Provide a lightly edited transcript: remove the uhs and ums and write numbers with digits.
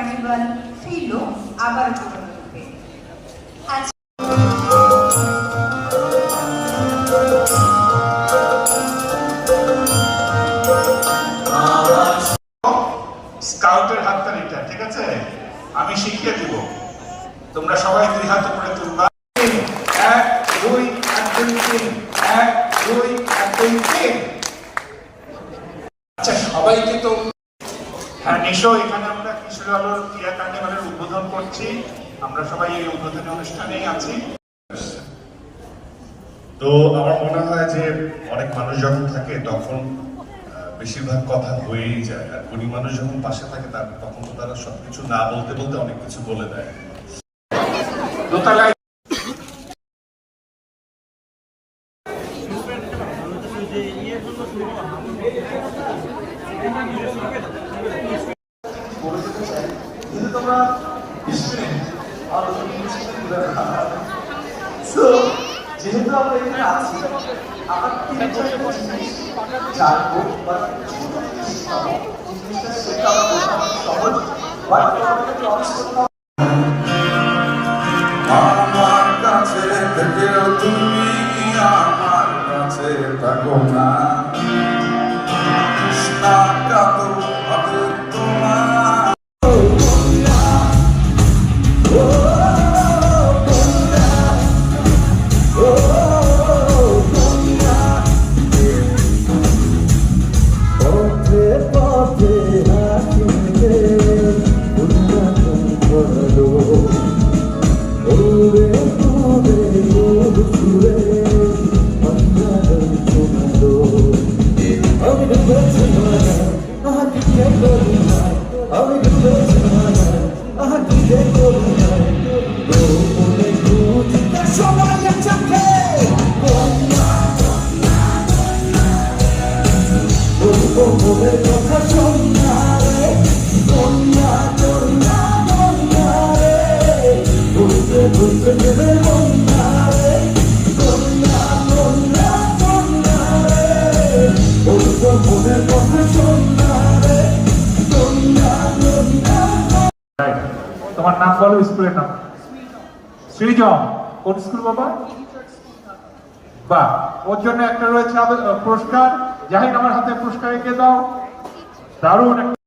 Carnival ফিরল আবার পুরনো রূপে। স্কাউটের হাততালিটা, ঠিক আছে? আমি শিখিয়ে দিব, তোমরা সবাই দুই হাত উপরে তুলবা। 1 2 1 2 3 1 2 1 2 3। আচ্ছা, সবাইকে তো হ্যাঁ নিশ্চয়, এখানে আমরা কিশোর আলোর ক্রিয়া কার্নিভালের উদ্বোধন করছি। আমরা সবাই এই উদ্বোধনী অনুষ্ঠানেই আছি। তো আমার মনে হয় যে অনেক মানুষ যখন থাকে তখন বেশিরভাগ কথা হয়েই যায়, আর গরিব মানুষ যখন পাশে থাকে তখন তো তারা সবকিছু না বলতে বলতে অনেক কিছু বলে দেয়। দোতলায় তোমরা যেহেতু আমরা এখানে আছি, আমরা জানবো বা সেটা সহজ আমার কাছে থেকেও তুমি আমার কাছে থাকো না, তোমার নাম বলো, স্কুলের নাম? সৃজন। কোন স্কুল বাবা? বাহ, ওর জন্য একটা রয়েছে পুরস্কার। জাহিন, আমার হাতে পুরস্কার এগিয়ে দাও। দারুণ।